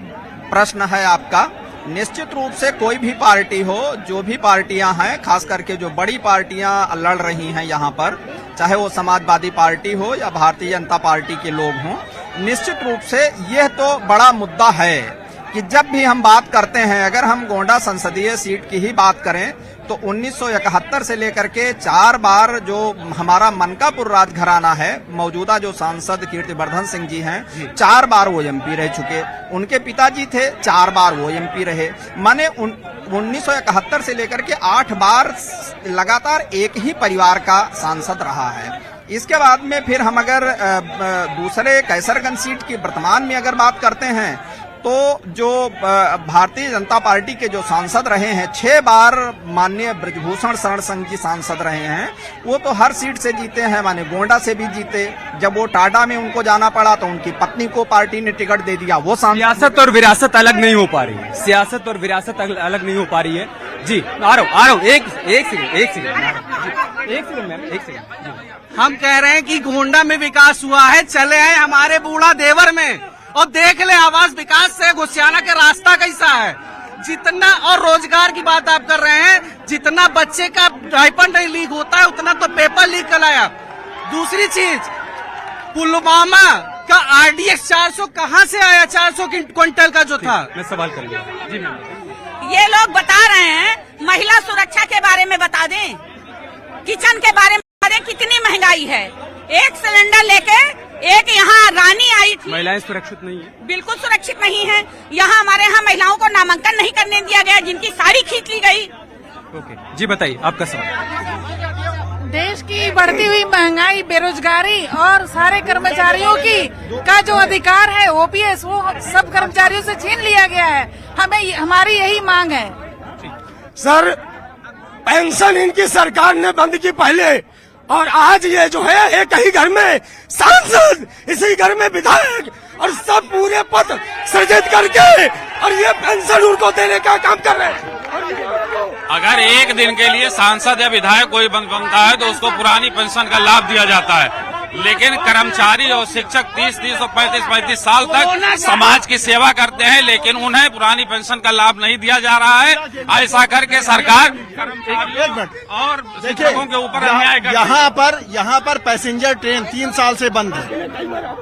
प्रश्न है आपका। निश्चित रूप से कोई भी पार्टी हो, जो भी पार्टियां हैं, खास करके जो बड़ी पार्टियां लड़ रही हैं यहाँ पर, चाहे वो समाजवादी पार्टी हो या भारतीय जनता पार्टी के लोग हों, निश्चित रूप से यह तो बड़ा मुद्दा है कि जब भी हम बात करते हैं, अगर हम गोंडा संसदीय सीट की ही बात करें तो 1971 से लेकर के 4 बार जो हमारा मनकापुर राजघराना है, मौजूदा जो सांसद कीर्तिवर्धन सिंह जी हैं, 4 बार वो एमपी रह चुके। उनके पिताजी थे, 4 बार वो एमपी रहे। माने 1971 से लेकर के 8 बार लगातार एक ही परिवार का सांसद रहा है। इसके बाद में फिर हम अगर दूसरे कैसरगंज सीट की वर्तमान में अगर बात करते हैं, तो जो भारतीय जनता पार्टी के जो सांसद रहे हैं, 6 बार माननीय ब्रजभूषण शरण सिंह जी सांसद रहे हैं। वो तो हर सीट से जीते हैं, माने गोंडा से भी जीते। जब वो टाटा में उनको जाना पड़ा तो उनकी पत्नी को पार्टी ने टिकट दे दिया। वो सियासत और विरासत अलग नहीं हो पा रही है, सियासत और विरासत अलग नहीं हो पा रही है। जी आ रहा हूँ एक सेकंड। हम कह रहे हैं कि गोंडा में विकास हुआ है, चले आए हमारे बूढ़ा देवर में और देख ले आवास विकास से गुसियाना का रास्ता कैसा है। जितना, और रोजगार की बात आप कर रहे हैं, जितना बच्चे का डायपर नहीं लीक होता है उतना तो पेपर लीक कराया। दूसरी चीज, पुलवामा का RDX 400 कहाँ से आया? 400 क्विंटल का जो था। मैं सवाल करूंगा जी। ये लोग बता रहे हैं महिला सुरक्षा के बारे में बता दें, किचन के बारे में बता दें, कितनी महंगाई है। एक सिलेंडर लेके एक यहाँ रानी आई थी। महिलाएं सुरक्षित नहीं है, बिल्कुल सुरक्षित नहीं है। यहाँ हमारे यहाँ महिलाओं को नामांकन नहीं करने दिया गया, जिनकी साड़ी खींच ली गई। ओके जी, बताइए आपका सवाल। देश की बढ़ती हुई महंगाई, बेरोजगारी और सारे कर्मचारियों की का जो अधिकार है OPS, वो सब कर्मचारियों से छीन लिया गया है। हमारी यही मांग है। सर, पेंशन इनकी सरकार ने बंद की पहले, और आज ये जो है एक ही घर में सांसद, इसी घर में विधायक, और सब पूरे पद सृजित करके और ये पेंशन उनको देने का काम कर रहे हैं। अगर एक दिन के लिए सांसद या विधायक कोई बनता है तो उसको पुरानी पेंशन का लाभ दिया जाता है, लेकिन कर्मचारी और शिक्षक 30 और 35 साल तक समाज की सेवा करते हैं, लेकिन उन्हें पुरानी पेंशन का लाभ नहीं दिया जा रहा है। ऐसा करके सरकार और शिक्षकों के ऊपर अन्याय कर यहाँ पर पैसेंजर ट्रेन 3 साल से बंद है।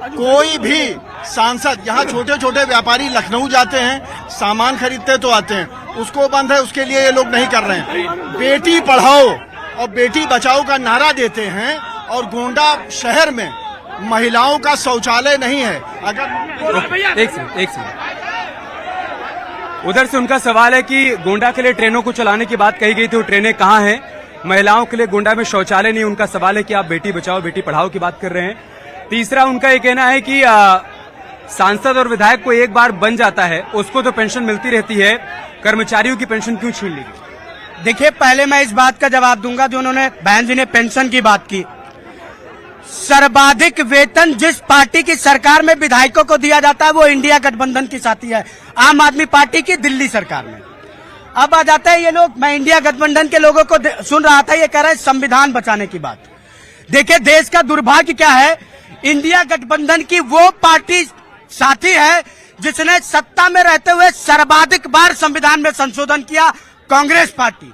कोई भी सांसद, यहाँ छोटे छोटे व्यापारी लखनऊ जाते हैं, सामान खरीदते तो आते हैं, उसको बंद है, उसके लिए ये लोग नहीं कर रहे हैं। बेटी पढ़ाओ और बेटी बचाओ का नारा देते हैं, और गोंडा शहर में महिलाओं का शौचालय नहीं है। अगर एक सेकंड, उधर से उनका सवाल है कि गोंडा के लिए ट्रेनों को चलाने की बात कही गई थी, वो ट्रेनें कहाँ हैं? महिलाओं के लिए गोंडा में शौचालय नहीं। उनका सवाल है कि आप बेटी बचाओ बेटी पढ़ाओ की बात कर रहे हैं। तीसरा उनका ये कहना है कि सांसद और विधायक को एक बार बन जाता है, उसको तो पेंशन मिलती रहती है, कर्मचारियों की पेंशन क्यों छीन ली? देखिए, पहले मैं इस बात का जवाब दूंगा जो उन्होंने बहन जी ने पेंशन की बात की। सर्वाधिक वेतन जिस पार्टी की सरकार में विधायकों को दिया जाता है वो इंडिया गठबंधन की साथी है, आम आदमी पार्टी की दिल्ली सरकार में। अब आ जाता है ये लोग, मैं इंडिया गठबंधन के लोगों को सुन रहा था, ये कह रहे हैं संविधान बचाने की बात। देखिए, देश का दुर्भाग्य क्या है, इंडिया गठबंधन की वो पार्टी साथी है जिसने सत्ता में रहते हुए सर्वाधिक बार संविधान में संशोधन किया, कांग्रेस पार्टी।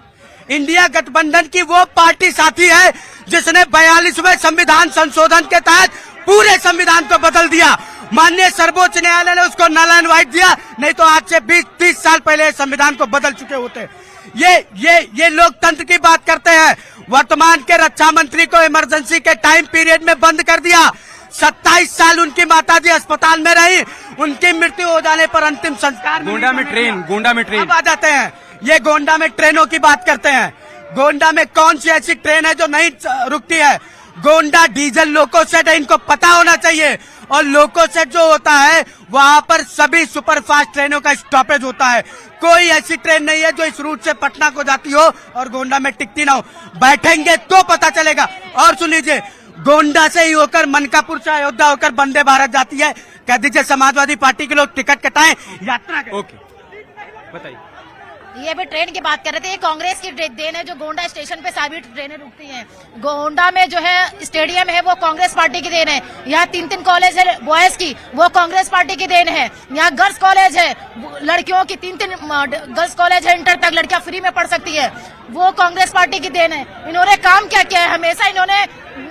इंडिया गठबंधन की वो पार्टी साथी है जिसने 42वें संविधान संशोधन के तहत पूरे संविधान को बदल दिया। माननीय सर्वोच्च न्यायालय ने उसको नल एंड वाइट दिया, नहीं तो आज से 20-30 साल पहले संविधान को बदल चुके होते। ये लोकतंत्र की बात करते हैं। वर्तमान के रक्षा मंत्री को इमरजेंसी के टाइम पीरियड में बंद कर दिया। 27 साल उनकी माताजी अस्पताल में रही, उनकी मृत्यु हो जाने पर अंतिम संस्कार गोंडा में ट्रेन अब आ जाते हैं। ये गोंडा में ट्रेनों की बात करते हैं। गोंडा में कौन सी ऐसी ट्रेन है जो नहीं रुकती है? गोंडा डीजल लोको सेट है, इनको पता होना चाहिए। और लोको सेट जो होता है वहां पर सभी सुपरफास्ट ट्रेनों का स्टॉपेज होता है। कोई ऐसी ट्रेन नहीं है जो इस रूट से पटना को जाती हो और गोंडा में टिकती ना हो। बैठेंगे तो पता चलेगा। और सुन लीजिए, गोंडा से ही होकर मनकापुर से अयोध्या होकर वंदे भारत जाती है। कह दीजिए समाजवादी पार्टी के लोग टिकट कटाएं, यात्रा करें। ओके, बताइए। ये भी ट्रेन की बात कर रहे थे, ये कांग्रेस की देन है जो गोंडा स्टेशन पे सारी ट्रेनें रुकती हैं। गोंडा में जो है स्टेडियम है वो कांग्रेस पार्टी की देन है। यहाँ 3 कॉलेज है बॉयज की, वो कांग्रेस पार्टी की देन है। यहाँ गर्ल्स कॉलेज है लड़कियों की, 3 गर्ल्स कॉलेज है, इंटर तक लड़कियां फ्री में पढ़ सकती है, वो कांग्रेस पार्टी की देन है। इन्होंने काम क्या किया है? हमेशा इन्होंने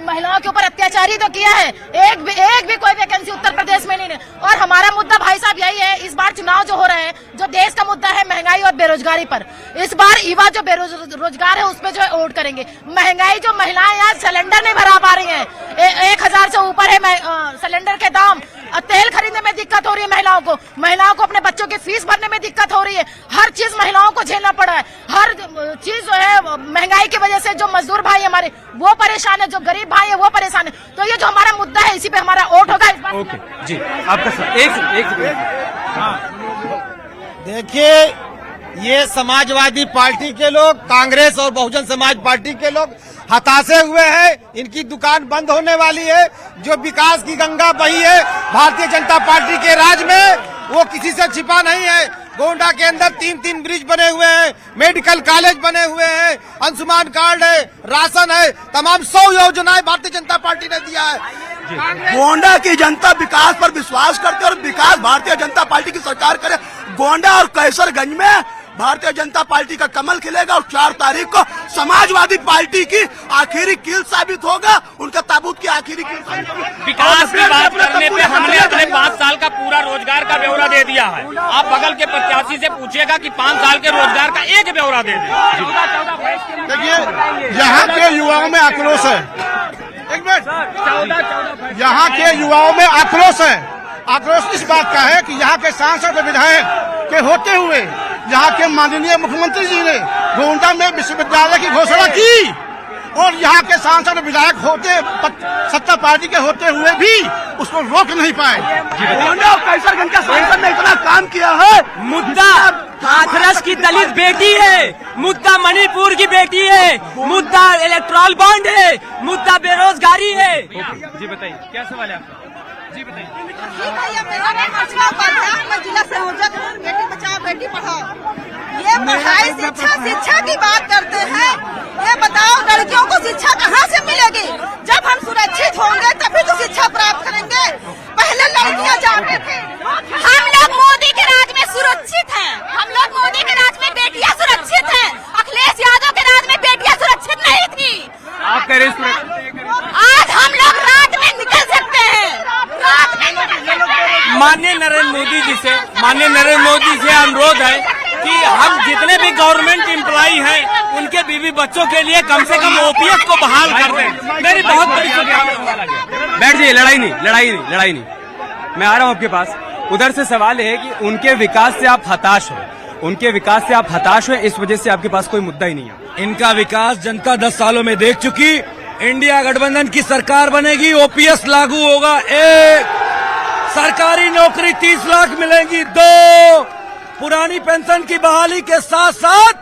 महिलाओं के ऊपर अत्याचार ही तो किया है। एक भी कोई वैकेंसी उत्तर प्रदेश में नहीं है। और हमारा मुद्दा भाई साहब यही है, इस बार चुनाव जो हो रहा है, जो देश का मुद्दा है महंगाई और बेरोजगारी पर, इस बार युवा जो बेरोजगार है उस पे जो है वोट करेंगे। महंगाई जो महिलाएं यहाँ सिलेंडर नहीं भरा पा रही है, 1000 से ऊपर है सिलेंडर के दाम, तेल खरीदने में दिक्कत हो रही है महिलाओं को अपने बच्चों की फीस भरने में दिक्कत हो रही है। हर चीज महिलाओं को झेलना पड़ा है। हर चीज जो है महंगाई की वजह से जो मजदूर भाई हमारे वो परेशान है, जो गरीब भाई है वो परेशान है। तो ये जो हमारा मुद्दा है इसी पे हमारा वोट होगा इस बार। ओके जी, आपका एक देखिए, ये समाजवादी पार्टी के लोग, कांग्रेस और बहुजन समाज पार्टी के लोग हताशे हुए हैं। इनकी दुकान बंद होने वाली है। जो विकास की गंगा बही है भारतीय जनता पार्टी के राज में, वो किसी से छिपा नहीं है। गोंडा के अंदर 3 ब्रिज बने हुए हैं, मेडिकल कॉलेज बने हुए हैं, आयुष्मान कार्ड है, राशन है, तमाम 100 योजनाएं भारतीय जनता पार्टी ने दिया है। गोंडा की जनता विकास पर विश्वास करते और विकास भारतीय जनता पार्टी की सरकार करे। गोंडा और कैसरगंज में भारतीय जनता पार्टी का कमल खिलेगा और 4 तारीख को समाजवादी पार्टी की आखिरी कील साबित होगा, उनका ताबूत की आखिरी कील साबित होगा। विकास की बात करने पे हमने अपने 5 साल का पूरा रोजगार का ब्यौरा दे दिया है। आप बगल के प्रत्याशी से पूछिएगा कि 5 साल के रोजगार का एक ब्यौरा दे दें। देखिए, यहाँ के युवाओं में आक्रोश है। एक मिनट, यहाँ के युवाओं में आक्रोश है। आक्रोश इस बात का है कि यहाँ के सांसद और विधायक के होते हुए यहाँ के माननीय मुख्यमंत्री जी ने गोंडा में विश्वविद्यालय की घोषणा की, और यहाँ के सांसद और विधायक होते सत्ता पार्टी के होते हुए भी उसको रोक नहीं पाए। गोंडा और कैसरगंज का सांसद ने इतना काम किया है। मुद्दा हाथरस की दलित बेटी है, मुद्दा मणिपुर की बेटी है, मुद्दा इलेक्ट्रॉल बॉन्ड है, मुद्दा बेरोजगारी है। जी बताइए, क्या सवाल है आपका? जी बताइए। मैं जिला संयोजक हूँ, बेटी बचाओ बेटी पढ़ाओ। ये पढ़ाई शिक्षा की बात करते हैं। ये बताओ, लड़कियों को शिक्षा कहाँ से मिलेगी? जब हम सुरक्षित होंगे तभी तो शिक्षा प्राप्त करेंगे। पहले लड़कियाँ जाते थे। हम लोग मोदी के राज में सुरक्षित हैं। हम लोग मोदी के राज में बेटियाँ सुरक्षित हैं। अखिलेश यादव के राज में बेटियाँ सुरक्षित नहीं थी। आप कह रहे हैं आज हम लोग रात में निकल सकते हैं, रात में निकल सकते हैं। माननीय नरेंद्र मोदी से अनुरोध है कि हम जितने भी गवर्नमेंट एम्प्लॉई हैं उनके बीवी बच्चों के लिए कम से कम ओपीएस को बहाल कर दें। मेरी बहुत बड़ी बैठ जाइए, लड़ाई नहीं। मैं आ रहा हूँ आपके पास। उधर से सवाल है कि उनके विकास से आप हताश हो, इस वजह से आपके पास कोई मुद्दा ही नहीं है। इनका विकास जनता 10 सालों में देख चुकी। इंडिया गठबंधन की सरकार बनेगी, ओपीएस लागू होगा, 1 सरकारी नौकरी 30 लाख मिलेंगी, 2 पुरानी पेंशन की बहाली के साथ साथ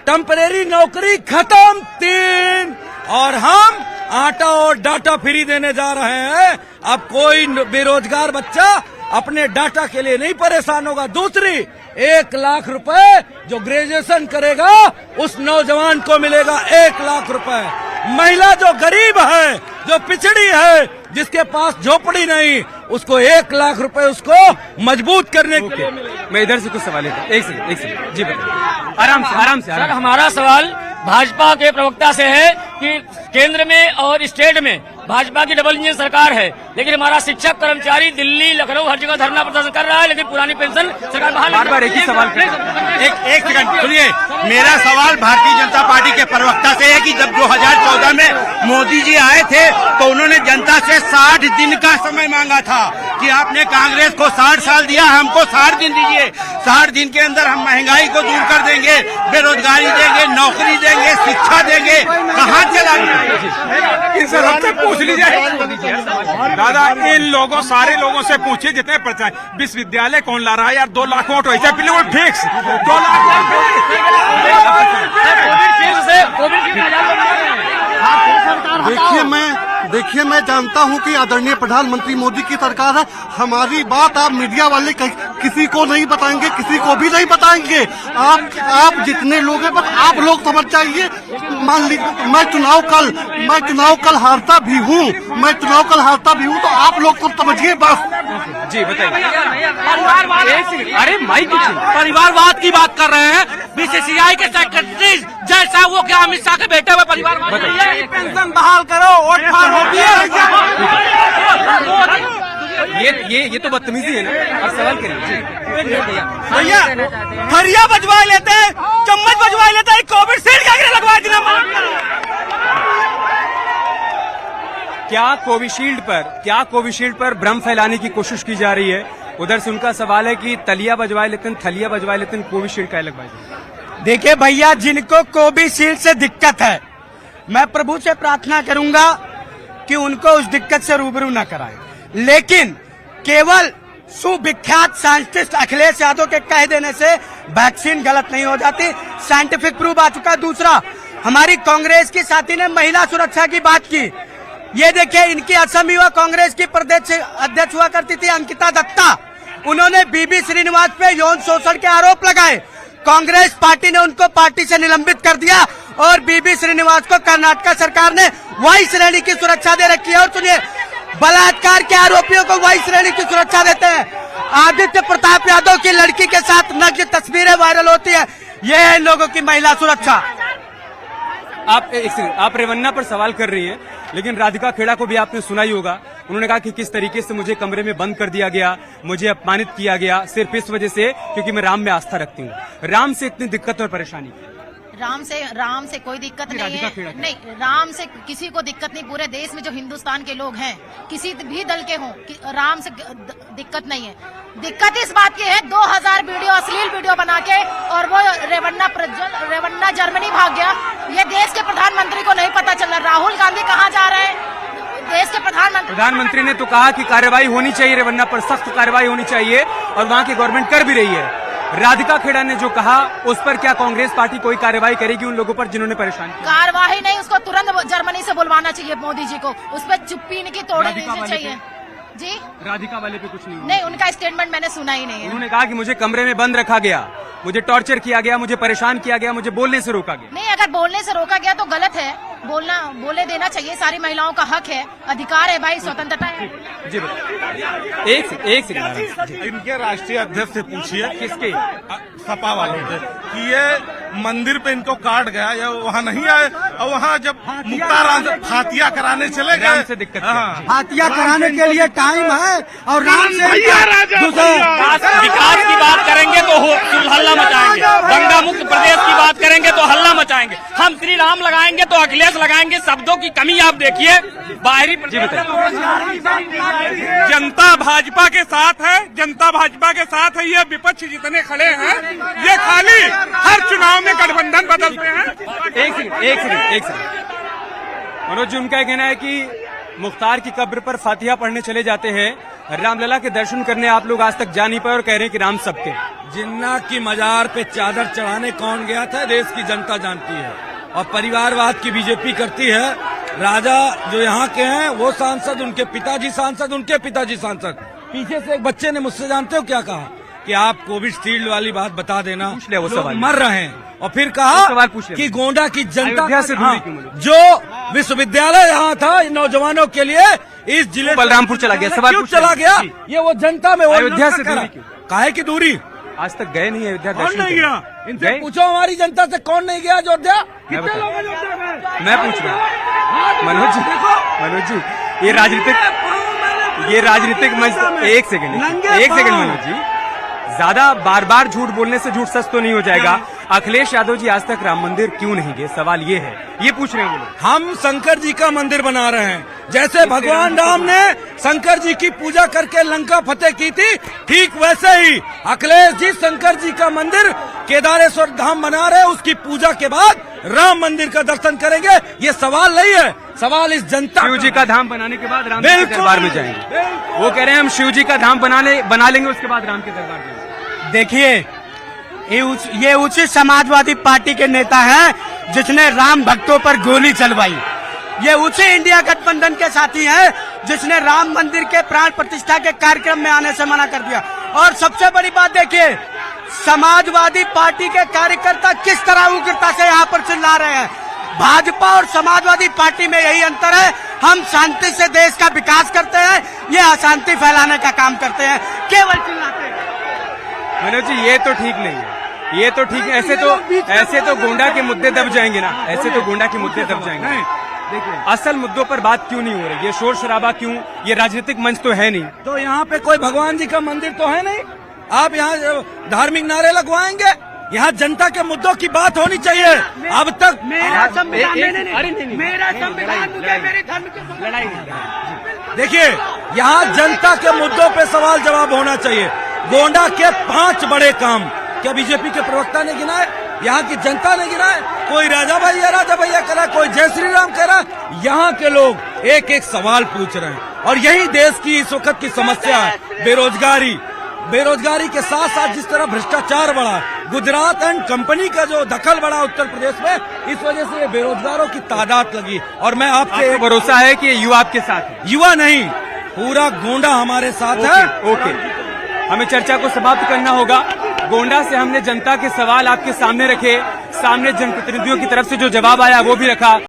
टेम्परेरी नौकरी खत्म, 3 और हम आटा और डाटा फ्री देने जा रहे हैं। अब कोई बेरोजगार बच्चा अपने डाटा के लिए नहीं परेशान होगा। दूसरी, 1 लाख रुपए जो ग्रेजुएशन करेगा उस नौजवान को मिलेगा 1 लाख रुपए। महिला जो गरीब है, जो पिछड़ी है, जिसके पास झोपड़ी नहीं, उसको 1 लाख रुपए उसको मजबूत करने के लिए मिलेगा। मैं इधर से कुछ सवाल है, एक सेकंड जी बताइए, आराम से। सर, हमारा सवाल भाजपा के प्रवक्ता से है कि केंद्र में और स्टेट में भाजपा की डबल इंजन सरकार है, लेकिन हमारा शिक्षक कर्मचारी दिल्ली, लखनऊ हर जगह धरना प्रदर्शन कर रहा है, लेकिन पुरानी पेंशन सरकार बार एक ही सवाल। एक सेकंड सुनिए, मेरा सवाल भारतीय जनता पार्टी के प्रवक्ता से है कि जब 2014 में मोदी जी आए थे तो उन्होंने जनता से 60 दिन का समय मांगा था कि आपने कांग्रेस को 60 साल दिया, हमको 60 दिन दीजिए। 60 दिन के अंदर हम महंगाई को दूर कर देंगे, बेरोजगारी देंगे, नौकरी देंगे, शिक्षा देंगे। कहाँ चला इनसे पूछ लीजिए दादा, इन लोगों सारे लोगों से पूछिए जितने प्रचार, विश्वविद्यालय कौन ला रहा है यार? 2 लाख वोट वैसे बिल्कुल फिक्स, 2 लाख। देखिए मैं जानता हूं कि आदरणीय प्रधानमंत्री मोदी की सरकार है। हमारी बात आप मीडिया वाले किसी को नहीं बताएंगे, किसी को भी नहीं बताएंगे। आप जितने लोग हैं, बस आप लोग समझ जाइए। मान लीजिए मैं चुनाव कल हारता भी हूं, तो आप लोग तो समझिए बस। जी बताइए। अरे माइक, परिवारवाद की बात कर रहे हैं। बीसीसीआई के सेक्रेटरी जैसा वो क्या अमित शाह के बेटे हुए परिवारवाद। पेंशन बहाल करो, वोट फार होती है। ये तो बदतमीजी है ना। आप सवाल करिए भैया, थरिया बजवा लेते हैं, चम्मच बजवा लेते हैं, कोविशील्ड का लगवा देना। क्या कोविशील्ड पर भ्रम फैलाने की कोशिश की जा रही है? उधर से उनका सवाल है कि तलिया बजवाए लेते, थलिया बजवाए लेते, कोविशील्ड का लगवाए। देखिए भैया, जिनको कोविशील्ड से दिक्कत है, मैं प्रभु से प्रार्थना करूंगा कि उनको उस दिक्कत से रूबरू न कराए। लेकिन केवल सुविख्यात साइंटिस्ट अखिलेश यादव के कह देने से वैक्सीन गलत नहीं हो जाती, साइंटिफिक प्रूफ आ चुका। दूसरा, हमारी कांग्रेस की साथी ने महिला सुरक्षा की बात की। ये देखिए, इनकी असम युवा कांग्रेस की प्रदेश अध्यक्ष हुआ करती थी अंकिता दत्ता, उन्होंने बीबी श्रीनिवास पे यौन शोषण के आरोप लगाए। कांग्रेस पार्टी ने उनको पार्टी से निलंबित कर दिया और बीबी श्रीनिवास को कर्नाटक सरकार ने वाई श्रेणी की सुरक्षा दे रखी है। और सुनिए, बलात्कार के आरोपियों को वाई श्रेणी की सुरक्षा देते हैं। आदित्य प्रताप यादव की लड़की के साथ नग्न तस्वीरें वायरल होती है। ये है लोगों की महिला सुरक्षा। आप रेवन्ना पर सवाल कर रही हैं, लेकिन राधिका खेड़ा को भी आपने सुना ही होगा। उन्होंने कहा कि किस तरीके से मुझे कमरे में बंद कर दिया गया, मुझे अपमानित किया गया सिर्फ इस वजह से क्योंकि मैं राम में आस्था रखती हूँ। राम से इतनी दिक्कत और परेशानी? राम से कोई दिक्कत नहीं है। नहीं, राम से किसी को दिक्कत नहीं। पूरे देश में जो हिंदुस्तान के लोग हैं, किसी भी दल के हों, राम से दिक्कत नहीं है। दिक्कत इस बात की है, 2000 वीडियो, अश्लील वीडियो बना के और वो रेवन्ना जर्मनी भाग गया। ये देश के प्रधानमंत्री को नहीं पता चल रहा। राहुल गांधी कहाँ जा रहे हैं? देश के प्रधानमंत्री ने तो कहा कि कार्रवाई होनी चाहिए, रेवन्ना पर सख्त कार्रवाई होनी चाहिए, और वहाँ की गवर्नमेंट कर भी रही है। राधिका खेड़ा ने जो कहा, उस पर क्या कांग्रेस पार्टी कोई कार्रवाई करेगी उन लोगों पर जिन्होंने परेशान किया? कार्रवाई नहीं, उसको तुरंत जर्मनी से बुलवाना चाहिए मोदी जी को। उस पर चुप्पी इनकी तोड़नी चाहिए। जी, राधिका वाले पे कुछ नहीं, उनका स्टेटमेंट मैंने सुना ही नहीं है। उन्होंने कहा कि मुझे कमरे में बंद रखा गया, मुझे टॉर्चर किया गया, मुझे परेशान किया गया, मुझे बोलने से रोका गया। नहीं, अगर बोलने से रोका गया तो गलत है। बोले देना चाहिए, सारी महिलाओं का हक है, अधिकार है भाई, स्वतंत्रता है। जी एक सेकंड, इनके राष्ट्रीय अध्यक्ष से पूछिए, किसके? सपा वालों से, कि ये मंदिर पे इनको काट गया या वहाँ नहीं आए, और वहाँ जब मुक्ताराम से फातिया कराने चले गए से दिक्कत। फातिया कराने के लिए टाइम है और राम से विकास की बात करेंगे तो हल्ला मचाएंगे, गंगा मुक्त प्रदेश की बात करेंगे तो हल्ला मचाएंगे, हम श्री राम लगाएंगे तो अखिलेश लगाएंगे। शब्दों की कमी आप देखिए। बाहरी जनता भाजपा के साथ है, जनता भाजपा के साथ है। ये विपक्ष जितने खड़े हैं, ये खाली हर चुनाव में गठबंधन बदलते हैं। एक सेकंड। मनोज जी, उनका कहना है कि मुख्तार की कब्र पर फातिहा पढ़ने चले जाते हैं, रामलला के दर्शन करने आप लोग आज तक जा नहीं पाए और कह रहे हैं कि राम सबके। जिन्ना की मजार पे चादर चढ़ाने कौन गया था, देश की जनता जानती है। और परिवारवाद की बीजेपी करती है। राजा जो यहाँ के हैं वो सांसद, उनके पिताजी सांसद, उनके पिताजी सांसद। पीछे से एक बच्चे ने मुझसे, जानते हो क्या कहा, कि आप कोविशील्ड वाली बात बता देना, वो सवाल मर रहे हैं। और फिर कहा कि गोंडा की जनता से जो विश्वविद्यालय यहाँ था नौजवानों के लिए, इस जिले बलरामपुर चला गया, सवाल क्यों चला गया? ये वो जनता में अयोध्या से दूरी क्यों? काहे की दूरी? आज तक गए नहीं अयोध्या, कौन नहीं गया? इनसे पूछो हमारी जनता से, कौन नहीं गया अयोध्या? कितने लोग अयोध्या गए? मैं पूछ रहा हूँ मनोज जी, ये राजनीतिक मंच। एक सेकंड मनोज जी, ज्यादा बार झूठ बोलने से झूठ सच तो नहीं हो जाएगा। अखिलेश यादव जी आज तक राम मंदिर क्यों नहीं गए? सवाल ये है, ये पूछ रहे हैं वो लोग। हम शंकर जी का मंदिर बना रहे हैं। जैसे भगवान राम ने शंकर जी की पूजा करके लंका फतेह की थी, ठीक वैसे ही अखिलेश जी शंकर जी का मंदिर केदारेश्वर धाम बना रहे हैं। उसकी पूजा के बाद राम मंदिर का दर्शन करेंगे। ये सवाल नहीं है, सवाल इस जनता। शिव जी का धाम बनाने के बाद राम के दरबार में जाएंगे। वो कह रहे हैं हम शिव जी का धाम बना लेंगे, उसके बाद राम के दरबार जाएंगे। देखिए, ये उसी समाजवादी पार्टी के नेता हैं जिसने राम भक्तों पर गोली चलवाई। ये उसी इंडिया गठबंधन के साथी हैं जिसने राम मंदिर के प्राण प्रतिष्ठा के कार्यक्रम में आने से मना कर दिया। और सबसे बड़ी बात देखिए, समाजवादी पार्टी के कार्यकर्ता किस तरह उग्रता से यहाँ पर चिल्ला रहे हैं। भाजपा और समाजवादी पार्टी में यही अंतर है, हम शांति से देश का विकास करते हैं, ये अशांति फैलाने का काम करते हैं, केवल चिल्लाते हैं। मनोज जी, ये तो ठीक नहीं है, ये तो ठीक है। ऐसे तो गोंडा के मुद्दे दब जाएंगे ना, ऐसे तो गोंडा के मुद्दे दब जाएंगे। देखिए असल मुद्दों पर बात क्यों नहीं हो रही, ये शोर शराबा क्यों, ये राजनीतिक मंच तो है नहीं। तो यहाँ पे कोई भगवान जी का मंदिर तो है नहीं, आप यहाँ धार्मिक नारे लगवाएंगे? यहाँ जनता के मुद्दों की बात होनी चाहिए। अब तक मेरा संविधान मेरा संविधान मुझे मेरे धर्म की लड़ाई। देखिए, यहाँ जनता के मुद्दों पे सवाल जवाब होना चाहिए। गोंडा के 5 बड़े काम क्या बीजेपी के प्रवक्ता ने गिनाए? यहाँ की जनता ने गिनाए? कोई राजा भैया कह रहा, कोई जय श्री राम कह रहा। यहाँ के लोग एक एक सवाल पूछ रहे हैं और यही देश की इस वक्त की समस्या है। बेरोजगारी के साथ साथ जिस तरह भ्रष्टाचार बढ़ा, गुजरात एंड कंपनी का जो दखल बढ़ा उत्तर प्रदेश में, इस वजह से बेरोजगारों की तादाद लगी। और मैं आपसे भरोसा है कि युवा आपके साथ है? युवा नहीं, पूरा गोंडा हमारे साथ है। ओके, हमें चर्चा को समाप्त करना होगा। गोंडा से हमने जनता के सवाल आपके सामने रखे, सामने जनप्रतिनिधियों की तरफ से जो जवाब आया वो भी रखा।